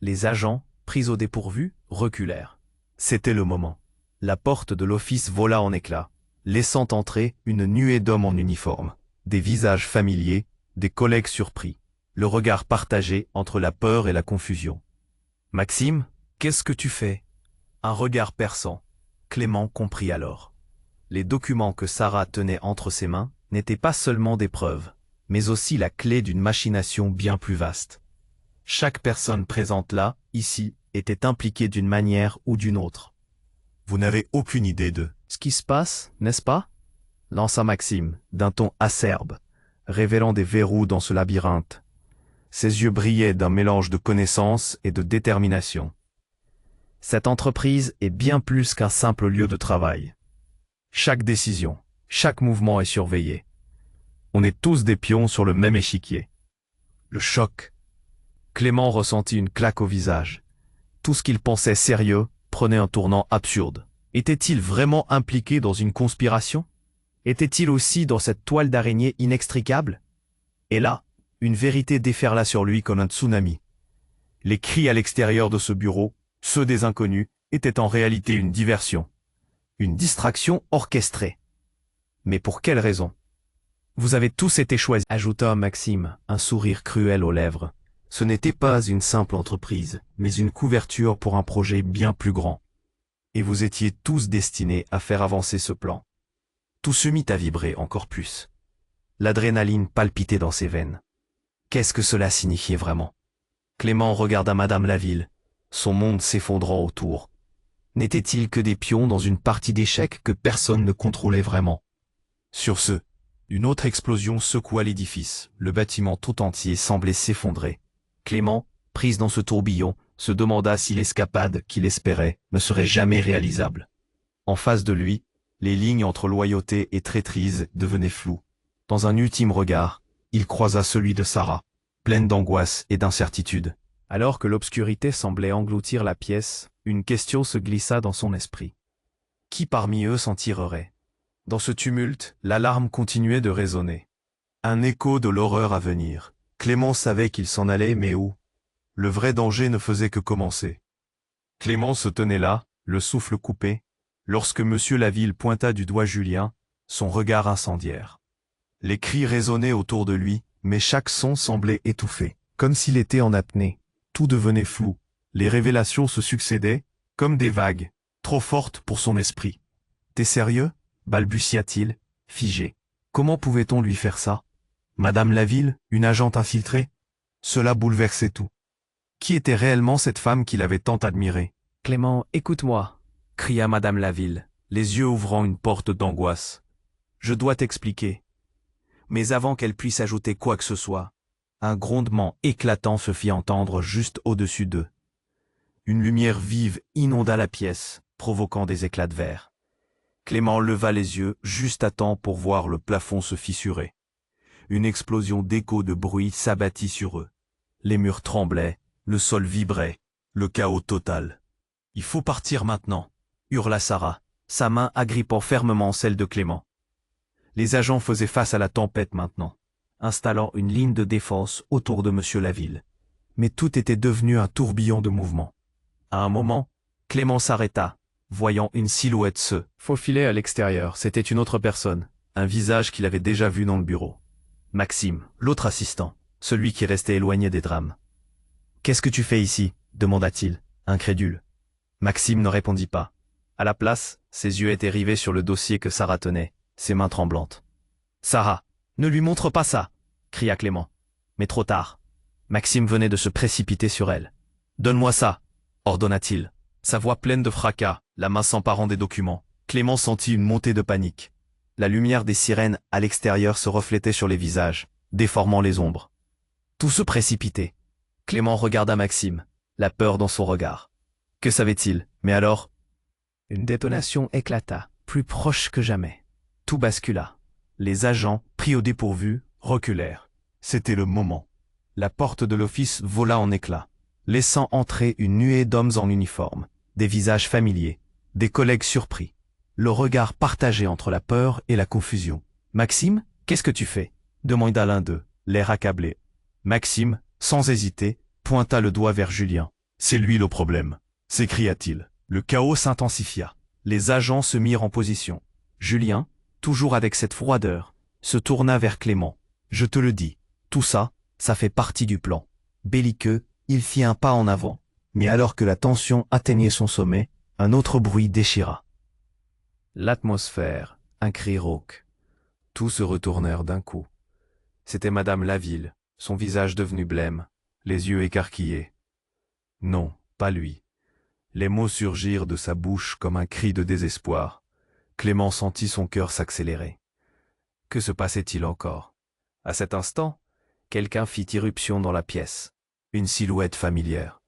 Les agents, pris au dépourvu, reculèrent. C'était le moment. La porte de l'office vola en éclats, laissant entrer une nuée d'hommes en uniforme, des visages familiers, des collègues surpris, le regard partagé entre la peur et la confusion. « Maxime, qu'est-ce que tu fais ?» Un regard perçant. Clément comprit alors. Les documents que Sarah tenait entre ses mains n'étaient pas seulement des preuves, mais aussi la clé d'une machination bien plus vaste. Chaque personne présente là, ici, était impliquée d'une manière ou d'une autre. « Vous n'avez aucune idée de ce qui se passe, n'est-ce pas ?» lança Maxime, d'un ton acerbe, révélant des verrous dans ce labyrinthe. Ses yeux brillaient d'un mélange de connaissance et de détermination. Cette entreprise est bien plus qu'un simple lieu de travail. Chaque décision, chaque mouvement est surveillé. On est tous des pions sur le même échiquier. Le choc. Clément ressentit une claque au visage. Tout ce qu'il pensait sérieux prenait un tournant absurde. Était-il vraiment impliqué dans une conspiration? Était-il aussi dans cette toile d'araignée inextricable? Et là, une vérité déferla sur lui comme un tsunami. Les cris à l'extérieur de ce bureau, ceux des inconnus, étaient en réalité une diversion. Une distraction orchestrée. Mais pour quelle raison? Vous avez tous été choisis, ajouta Maxime, un sourire cruel aux lèvres. Ce n'était pas une simple entreprise, mais une couverture pour un projet bien plus grand. Et vous étiez tous destinés à faire avancer ce plan. Tout se mit à vibrer encore plus. L'adrénaline palpitait dans ses veines. Qu'est-ce que cela signifiait vraiment? Clément regarda Madame Laville, son monde s'effondrant autour. N'était-il que des pions dans une partie d'échecs que personne ne contrôlait vraiment? Sur ce, une autre explosion secoua l'édifice, le bâtiment tout entier semblait s'effondrer. Clément, prise dans ce tourbillon, se demanda si l'escapade qu'il espérait ne serait jamais réalisable. En face de lui, les lignes entre loyauté et traîtrise devenaient floues. Dans un ultime regard, il croisa celui de Sarah, pleine d'angoisse et d'incertitude. Alors que l'obscurité semblait engloutir la pièce, une question se glissa dans son esprit. Qui parmi eux s'en tirerait? Dans ce tumulte, l'alarme continuait de résonner. Un écho de l'horreur à venir. Clément savait qu'il s'en allait, mais où? Le vrai danger ne faisait que commencer. Clément se tenait là, le souffle coupé, lorsque Monsieur Laville pointa du doigt Julien, son regard incendiaire. Les cris résonnaient autour de lui, mais chaque son semblait étouffé, comme s'il était en apnée. Tout devenait flou. Les révélations se succédaient, comme des vagues, trop fortes pour son esprit. « T'es sérieux ?» balbutia-t-il, figé. Comment pouvait-on lui faire ça? Madame Laville, une agente infiltrée? Cela bouleversait tout. Qui était réellement cette femme qu'il avait tant admirée? « Clément, écoute-moi » cria Madame Laville, les yeux ouvrant une porte d'angoisse. « Je dois t'expliquer. » Mais avant qu'elle puisse ajouter quoi que ce soit, un grondement éclatant se fit entendre juste au-dessus d'eux. Une lumière vive inonda la pièce, provoquant des éclats de verre. Clément leva les yeux juste à temps pour voir le plafond se fissurer. Une explosion d'échos de bruit s'abattit sur eux. Les murs tremblaient, le sol vibrait, le chaos total. « Il faut partir maintenant !» hurla Sarah, sa main agrippant fermement celle de Clément. Les agents faisaient face à la tempête maintenant, installant une ligne de défense autour de Monsieur Laville. Mais tout était devenu un tourbillon de mouvements. À un moment, Clément s'arrêta, voyant une silhouette se faufiler à l'extérieur. C'était une autre personne, un visage qu'il avait déjà vu dans le bureau. Maxime, l'autre assistant, celui qui restait éloigné des drames. « Qu'est-ce que tu fais ici ?» demanda-t-il, incrédule. Maxime ne répondit pas. À la place, ses yeux étaient rivés sur le dossier que Sarah tenait, ses mains tremblantes. « Sarah, ne lui montre pas ça !» cria Clément. Mais trop tard. Maxime venait de se précipiter sur elle. « Donne-moi ça !» ordonna-t-il. Sa voix pleine de fracas, la main s'emparant des documents. Clément sentit une montée de panique. La lumière des sirènes à l'extérieur se reflétait sur les visages, déformant les ombres. Tout se précipitait. Clément regarda Maxime, la peur dans son regard. Que savait-il? Mais alors? Une détonation éclata, plus proche que jamais. Tout bascula. Les agents, pris au dépourvu, reculèrent. C'était le moment. La porte de l'office vola en éclats, laissant entrer une nuée d'hommes en uniforme, des visages familiers, des collègues surpris, le regard partagé entre la peur et la confusion. « Maxime, qu'est-ce que tu fais ?» demanda l'un d'eux, l'air accablé. Maxime, sans hésiter, pointa le doigt vers Julien. « C'est lui le problème !» s'écria-t-il. Le chaos s'intensifia. Les agents se mirent en position. Julien, toujours avec cette froideur, se tourna vers Clément. « Je te le dis, tout ça, ça fait partie du plan. » Belliqueux, il fit un pas en avant. Mais alors que la tension atteignait son sommet, un autre bruit déchira. L'atmosphère, un cri rauque. Tous se retournèrent d'un coup. C'était Madame Laville, son visage devenu blême, les yeux écarquillés. Non, pas lui. Les mots surgirent de sa bouche comme un cri de désespoir. Clément sentit son cœur s'accélérer. Que se passait-il encore? À cet instant, quelqu'un fit irruption dans la pièce. Une silhouette familière.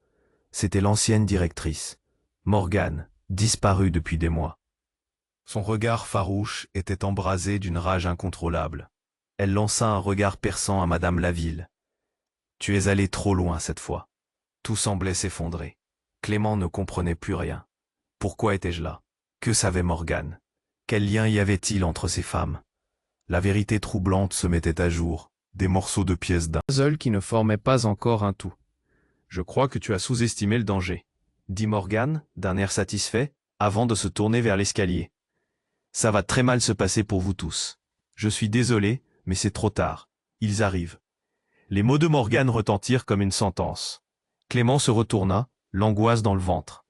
C'était l'ancienne directrice, Morgane, disparue depuis des mois. Son regard farouche était embrasé d'une rage incontrôlable. Elle lança un regard perçant à Madame Laville. « Tu es allé trop loin cette fois. » Tout semblait s'effondrer. Clément ne comprenait plus rien. Pourquoi étais-je là? Que savait Morgane? Quel lien y avait-il entre ces femmes? La vérité troublante se mettait à jour, des morceaux de pièces d'un puzzle qui ne formaient pas encore un tout. « Je crois que tu as sous-estimé le danger, » dit Morgane, d'un air satisfait, avant de se tourner vers l'escalier. « Ça va très mal se passer pour vous tous. Je suis désolé, mais c'est trop tard. Ils arrivent. » Les mots de Morgane retentirent comme une sentence. Clément se retourna, l'angoisse dans le ventre.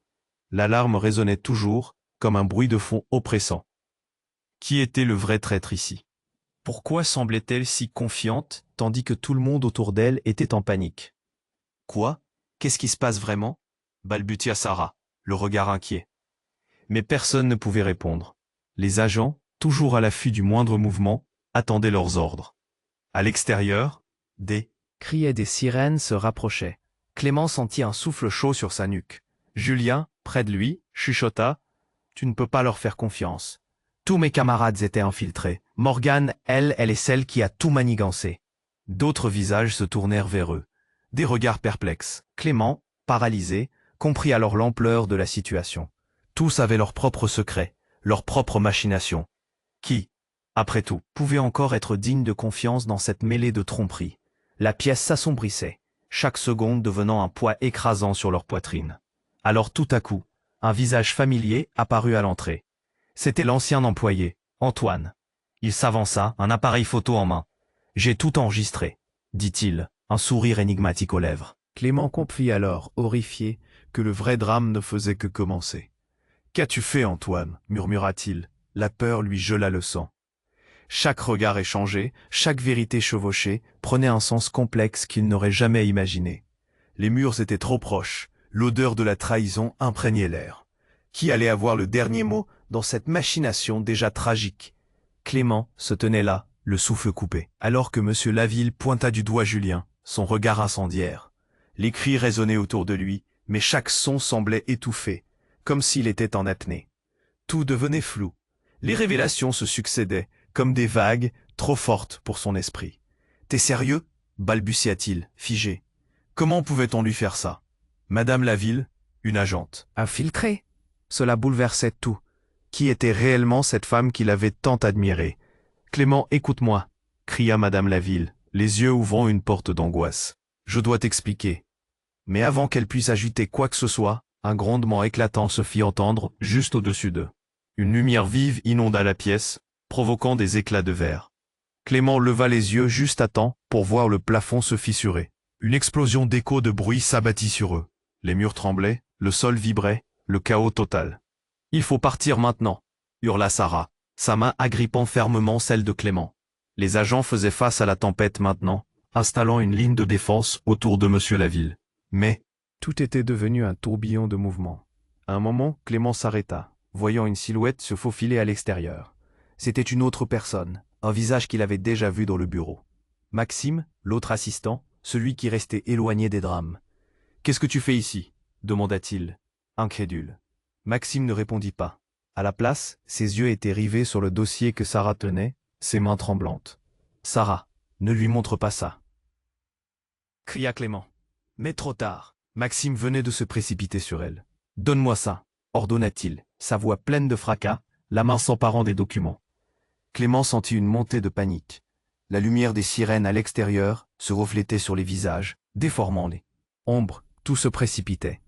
L'alarme résonnait toujours, comme un bruit de fond oppressant. Qui était le vrai traître ici? Pourquoi semblait-elle si confiante, tandis que tout le monde autour d'elle était en panique? Quoi? Qu'est-ce qui se passe vraiment? Balbutia Sarah, le regard inquiet. Mais personne ne pouvait répondre. Les agents, toujours à l'affût du moindre mouvement, attendaient leurs ordres. À l'extérieur, des criaient des sirènes se rapprochaient. Clément sentit un souffle chaud sur sa nuque. Julien, près de lui, chuchota. « Tu ne peux pas leur faire confiance. Tous mes camarades étaient infiltrés. Morgane, elle est celle qui a tout manigancé. » D'autres visages se tournèrent vers eux, des regards perplexes. Clément, paralysé, comprit alors l'ampleur de la situation. Tous avaient leurs propres secrets, leurs propres machinations. Qui, après tout, Pouvait encore être digne de confiance dans cette mêlée de tromperies. La pièce s'assombrissait, chaque seconde devenant un poids écrasant sur leur poitrine. Alors tout à coup, un visage familier apparut à l'entrée. C'était l'ancien employé, Antoine. Il s'avança, un appareil photo en main. « J'ai tout enregistré », dit-il, un sourire énigmatique aux lèvres. Clément comprit alors, horrifié, que le vrai drame ne faisait que commencer. « Qu'as-tu fait, Antoine » murmura-t-il. La peur lui gela le sang. Chaque regard échangé, chaque vérité chevauchée, prenait un sens complexe qu'il n'aurait jamais imaginé. Les murs étaient trop proches, l'odeur de la trahison imprégnait l'air. Qui allait avoir le dernier mot dans cette machination déjà tragique? Clément se tenait là, le souffle coupé, alors que M. Laville pointa du doigt Julien, son regard incendiaire. Les cris résonnaient autour de lui, mais chaque son semblait étouffé, comme s'il était en apnée. Tout devenait flou. Les révélations se succédaient, comme des vagues, trop fortes pour son esprit. « T'es sérieux » balbutia-t-il, figé. Comment pouvait-on lui faire ça? Madame Laville, une agente. Infiltré. Cela bouleversait tout. Qui était réellement cette femme qu'il avait tant admirée? « Clément, écoute-moi » cria Madame Laville, les yeux ouvrant une porte d'angoisse. « Je dois t'expliquer. » Mais avant qu'elle puisse ajouter quoi que ce soit, un grondement éclatant se fit entendre juste au-dessus d'eux. Une lumière vive inonda la pièce, provoquant des éclats de verre. Clément leva les yeux juste à temps pour voir le plafond se fissurer. Une explosion d'échos de bruit s'abattit sur eux. Les murs tremblaient, le sol vibrait, le chaos total. « Il faut partir maintenant » hurla Sarah, sa main agrippant fermement celle de Clément. Les agents faisaient face à la tempête maintenant, installant une ligne de défense autour de M. Laville. Mais tout était devenu un tourbillon de mouvements. À un moment, Clément s'arrêta, voyant une silhouette se faufiler à l'extérieur. C'était une autre personne, un visage qu'il avait déjà vu dans le bureau. Maxime, l'autre assistant, celui qui restait éloigné des drames. « Qu'est-ce que tu fais ici » demanda-t-il, incrédule. Maxime ne répondit pas. À la place, ses yeux étaient rivés sur le dossier que Sarah tenait, ses mains tremblantes. « Sarah, ne lui montre pas ça » cria Clément. Mais trop tard. Maxime venait de se précipiter sur elle. « Donne-moi ça » ordonna-t-il, sa voix pleine de fracas, la main s'emparant des documents. Clément sentit une montée de panique. La lumière des sirènes à l'extérieur se reflétait sur les visages, déformant les ombres, tout se précipitait.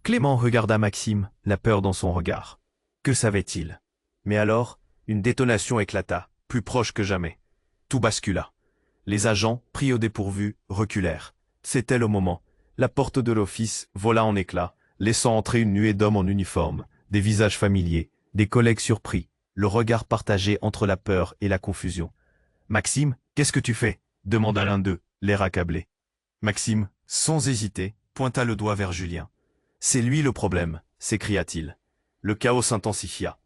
Clément regarda Maxime, la peur dans son regard. Que savait-il? Mais alors, une détonation éclata, plus proche que jamais. Tout bascula. Les agents, pris au dépourvu, reculèrent. C'était le moment. La porte de l'office vola en éclats, laissant entrer une nuée d'hommes en uniforme, des visages familiers, des collègues surpris, le regard partagé entre la peur et la confusion. « Maxime, qu'est-ce que tu fais » demanda l'un d'eux, l'air accablé. Maxime, sans hésiter, pointa le doigt vers Julien. « C'est lui le problème » s'écria-t-il. Le chaos s'intensifia.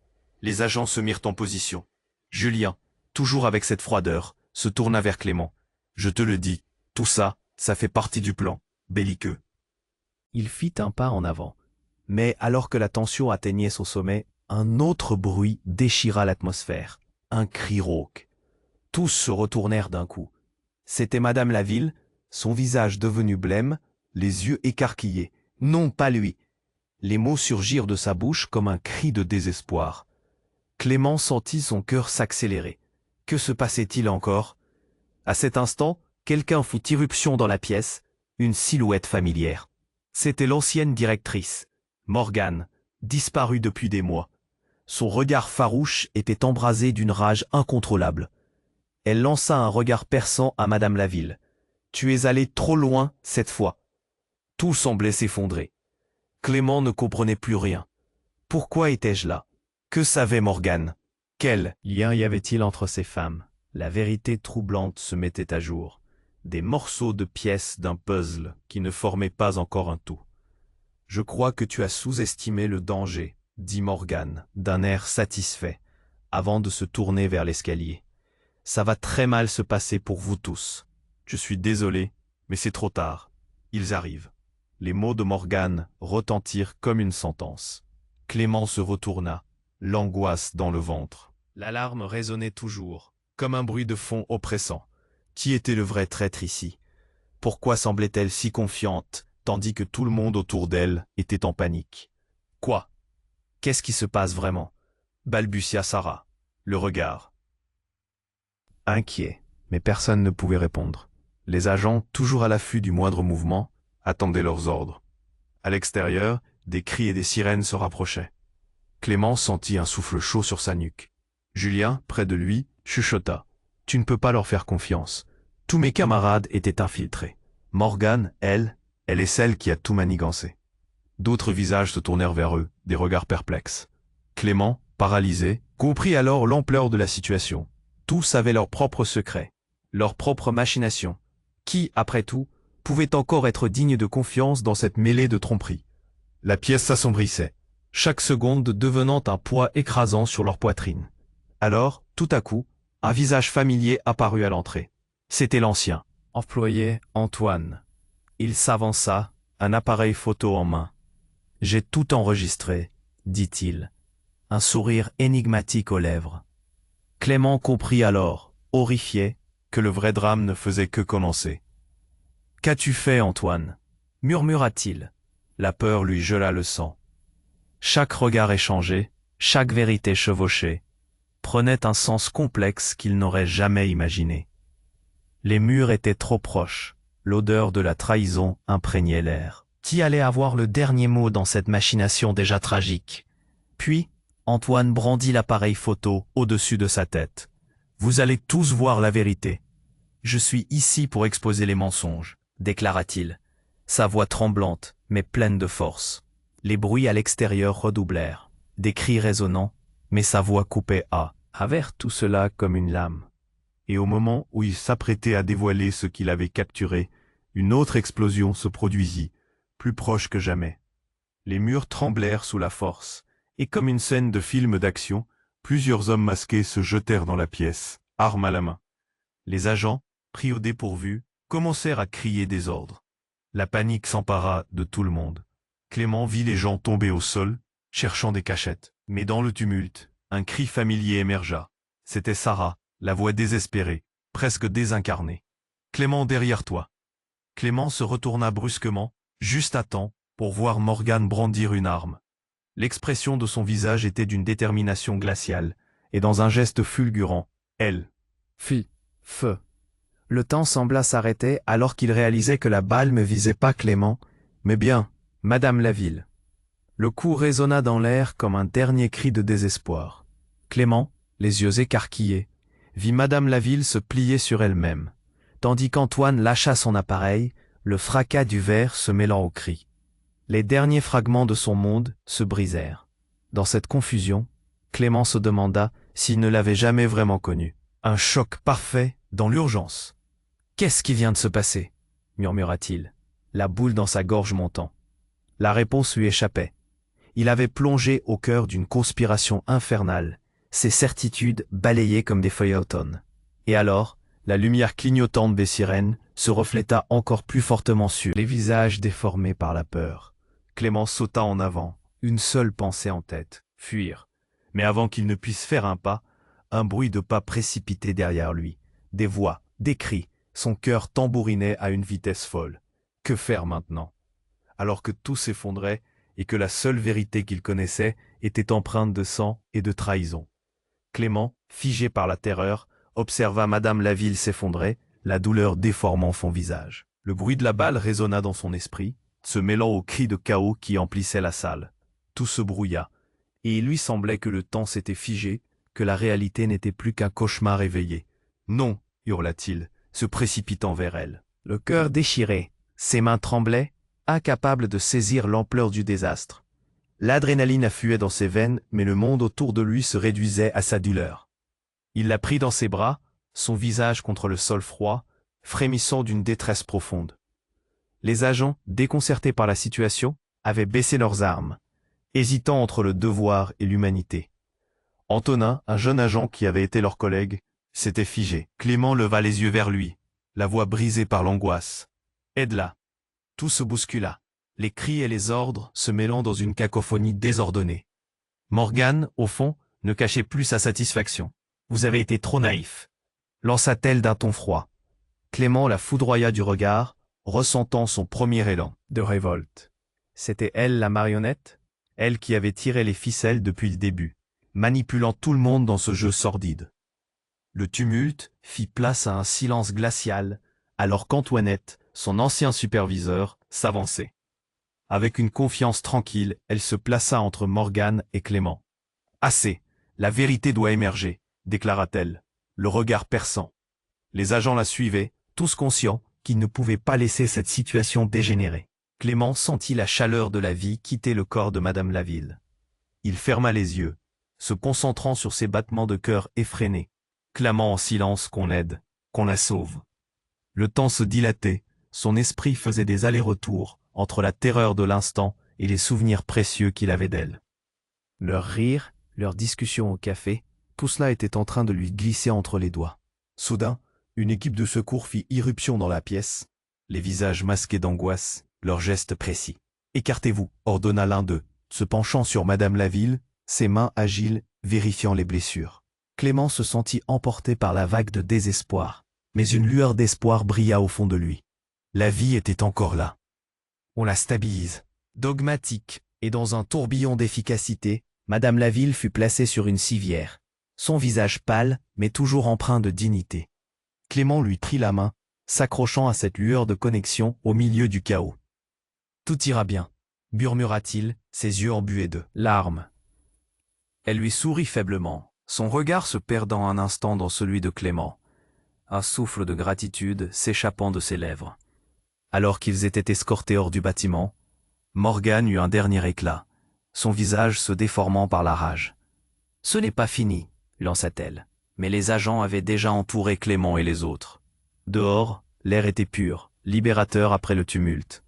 Les agents se mirent en position. Julien, toujours avec cette froideur, se tourna vers Clément. « Je te le dis, tout ça, ça fait partie du plan, belliqueux. » Il fit un pas en avant. Mais alors que la tension atteignait son sommet, un autre bruit déchira l'atmosphère. Un cri rauque. Tous se retournèrent d'un coup. C'était Madame Laville, son visage devenu blême, les yeux écarquillés. Non, pas lui. Les mots surgirent de sa bouche comme un cri de désespoir. Clément sentit son cœur s'accélérer. Que se passait-il encore? À cet instant, quelqu'un fit irruption dans la pièce, une silhouette familière. C'était l'ancienne directrice, Morgane, disparue depuis des mois. Son regard farouche était embrasé d'une rage incontrôlable. Elle lança un regard perçant à Madame Laville. « Tu es allé trop loin cette fois. » Tout semblait s'effondrer. Clément ne comprenait plus rien. Pourquoi étais-je là? Que savait Morgane? Quel lien y avait-il entre ces femmes? La vérité troublante se mettait à jour. Des morceaux de pièces d'un puzzle qui ne formait pas encore un tout. « Je crois que tu as sous-estimé le danger, » dit Morgane, d'un air satisfait, avant de se tourner vers l'escalier. « Ça va très mal se passer pour vous tous. Je suis désolé, mais c'est trop tard. Ils arrivent. » Les mots de Morgane retentirent comme une sentence. Clément se retourna, l'angoisse dans le ventre. L'alarme résonnait toujours, comme un bruit de fond oppressant. Qui était le vrai traître ici? Pourquoi semblait-elle si confiante, tandis que tout le monde autour d'elle était en panique? Quoi? Qu'est-ce qui se passe vraiment? Balbutia Sarah, le regard Inquiet, mais personne ne pouvait répondre. Les agents, toujours à l'affût du moindre mouvement, attendaient leurs ordres. À l'extérieur, des cris et des sirènes se rapprochaient. Clément sentit un souffle chaud sur sa nuque. Julien, près de lui, chuchota. « Tu ne peux pas leur faire confiance. Tous mes camarades étaient infiltrés. Morgane, elle est celle qui a tout manigancé. » D'autres visages se tournèrent vers eux, des regards perplexes. Clément, paralysé, comprit alors l'ampleur de la situation. Tous avaient leurs propres secrets, leurs propres machinations. Qui, après tout, pouvait encore être digne de confiance dans cette mêlée de tromperies? La pièce s'assombrissait, chaque seconde devenant un poids écrasant sur leur poitrine. Alors, tout à coup, un visage familier apparut à l'entrée. C'était l'ancien employé Antoine. Il s'avança, un appareil photo en main. « J'ai tout enregistré », dit-il, un sourire énigmatique aux lèvres. Clément comprit alors, horrifié, que le vrai drame ne faisait que commencer. « Qu'as-tu fait, Antoine » murmura-t-il. La peur lui gela le sang. Chaque regard échangé, chaque vérité chevauchée, prenait un sens complexe qu'il n'aurait jamais imaginé. Les murs étaient trop proches, l'odeur de la trahison imprégnait l'air. Qui allait avoir le dernier mot dans cette machination déjà tragique? Puis, Antoine brandit l'appareil photo au-dessus de sa tête. « Vous allez tous voir la vérité. Je suis ici pour exposer les mensonges, » déclara-t-il, sa voix tremblante, mais pleine de force. Les bruits à l'extérieur redoublèrent, des cris résonnants, mais sa voix coupait à travers tout cela comme une lame. Et au moment où il s'apprêtait à dévoiler ce qu'il avait capturé, une autre explosion se produisit, plus proche que jamais. Les murs tremblèrent sous la force, et comme une scène de film d'action, plusieurs hommes masqués se jetèrent dans la pièce, armes à la main. Les agents, pris au dépourvu, commencèrent à crier des ordres. La panique s'empara de tout le monde. Clément vit les gens tomber au sol, cherchant des cachettes. Mais dans le tumulte, un cri familier émergea. C'était Sarah, la voix désespérée, presque désincarnée. « Clément, derrière toi !» Clément se retourna brusquement, juste à temps, pour voir Morgane brandir une arme. L'expression de son visage était d'une détermination glaciale, et dans un geste fulgurant, elle fit feu. Le temps sembla s'arrêter alors qu'il réalisait que la balle ne visait pas Clément, mais bien Madame Laville. Le coup résonna dans l'air comme un dernier cri de désespoir. Clément, les yeux écarquillés, vit Madame Laville se plier sur elle-même, tandis qu'Antoine lâcha son appareil, le fracas du verre se mêlant aux cris. Les derniers fragments de son monde se brisèrent. Dans cette confusion, Clément se demanda s'il ne l'avait jamais vraiment connu. Un choc parfait dans l'urgence. « Qu'est-ce qui vient de se passer » murmura-t-il, la boule dans sa gorge montant. La réponse lui échappait. Il avait plongé au cœur d'une conspiration infernale, ses certitudes balayées comme des feuilles à automne. Et alors, la lumière clignotante des sirènes se refléta encore plus fortement sur les visages déformés par la peur. Clément sauta en avant, une seule pensée en tête, fuir. Mais avant qu'il ne puisse faire un pas, un bruit de pas précipité derrière lui, des voix, des cris, son cœur tambourinait à une vitesse folle. Que faire maintenant? Alors que tout s'effondrait et que la seule vérité qu'il connaissait était empreinte de sang et de trahison. Clément, figé par la terreur, observa Madame Laville s'effondrer, la douleur déformant son visage. Le bruit de la balle résonna dans son esprit, se mêlant aux cris de chaos qui emplissaient la salle. Tout se brouilla, et il lui semblait que le temps s'était figé, que la réalité n'était plus qu'un cauchemar éveillé. « Non !» hurla-t-il, se précipitant vers elle. Le cœur déchiré, ses mains tremblaient, incapables de saisir l'ampleur du désastre. L'adrénaline affluait dans ses veines, mais le monde autour de lui se réduisait à sa douleur. Il la prit dans ses bras, son visage contre le sol froid, frémissant d'une détresse profonde. Les agents, déconcertés par la situation, avaient baissé leurs armes, hésitant entre le devoir et l'humanité. Antonin, un jeune agent qui avait été leur collègue, s'était figé. Clément leva les yeux vers lui, la voix brisée par l'angoisse. « Aide-la !» Tout se bouscula, les cris et les ordres se mêlant dans une cacophonie désordonnée. Morgane, au fond, ne cachait plus sa satisfaction. « Vous avez été trop naïf », lança-t-elle d'un ton froid. Clément la foudroya du regard, ressentant son premier élan de révolte. C'était elle la marionnette? Elle qui avait tiré les ficelles depuis le début, manipulant tout le monde dans ce jeu sordide. Le tumulte fit place à un silence glacial, alors qu'Antoinette, son ancien superviseur, s'avançait. Avec une confiance tranquille, elle se plaça entre Morgane et Clément. « Assez, la vérité doit émerger », déclara-t-elle, le regard perçant. Les agents la suivaient, tous conscients qu'ils ne pouvaient pas laisser cette situation dégénérer. Clément sentit la chaleur de la vie quitter le corps de Madame Laville. Il ferma les yeux, se concentrant sur ses battements de cœur effrénés, clamant en silence qu'on l'aide, qu'on la sauve. Le temps se dilatait, son esprit faisait des allers-retours entre la terreur de l'instant et les souvenirs précieux qu'il avait d'elle. Leur rire, leur discussion au café, tout cela était en train de lui glisser entre les doigts. Soudain, une équipe de secours fit irruption dans la pièce, les visages masqués d'angoisse, leurs gestes précis. « Écartez-vous » ordonna l'un d'eux, se penchant sur Madame Laville, ses mains agiles, vérifiant les blessures. Clément se sentit emporté par la vague de désespoir, mais une lueur d'espoir brilla au fond de lui. La vie était encore là. On la stabilise. Dogmatique, et dans un tourbillon d'efficacité, Madame Laville fut placée sur une civière, son visage pâle, mais toujours empreint de dignité. Clément lui prit la main, s'accrochant à cette lueur de connexion au milieu du chaos. « Tout ira bien », murmura-t-il, ses yeux embués de larmes. Elle lui sourit faiblement, son regard se perdant un instant dans celui de Clément, un souffle de gratitude s'échappant de ses lèvres. Alors qu'ils étaient escortés hors du bâtiment, Morgane eut un dernier éclat, son visage se déformant par la rage. « Ce n'est pas fini », lança-t-elle, mais les agents avaient déjà entouré Clément et les autres. Dehors, l'air était pur, libérateur après le tumulte.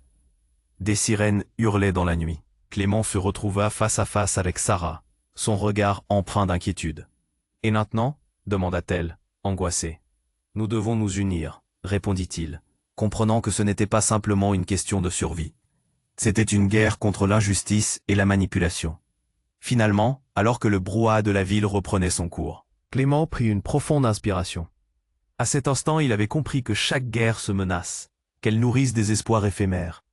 Des sirènes hurlaient dans la nuit. Clément se retrouva face à face avec Sarah, son regard empreint d'inquiétude. « Et maintenant » demanda-t-elle, angoissée. « Nous devons nous unir » répondit-il, comprenant que ce n'était pas simplement une question de survie. C'était une guerre contre l'injustice et la manipulation. Finalement, alors que le brouhaha de la ville reprenait son cours, Clément prit une profonde inspiration. À cet instant, il avait compris que chaque guerre se menace, qu'elle nourrisse des espoirs éphémères.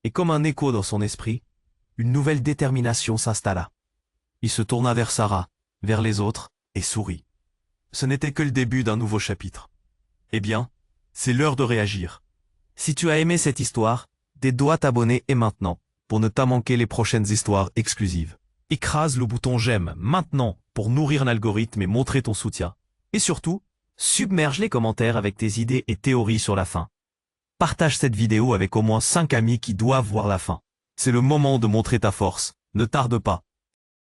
Et comme un écho dans son esprit, une nouvelle détermination s'installa. Il se tourna vers Sarah, vers les autres, et sourit. Ce n'était que le début d'un nouveau chapitre. Eh bien, c'est l'heure de réagir. Si tu as aimé cette histoire, dois t'abonner et maintenant, pour ne pas manquer les prochaines histoires exclusives. Écrase le bouton j'aime maintenant pour nourrir l'algorithme et montrer ton soutien. Et surtout, submerge les commentaires avec tes idées et théories sur la fin. Partage cette vidéo avec au moins 5 amis qui doivent voir la fin. C'est le moment de montrer ta force. Ne tarde pas.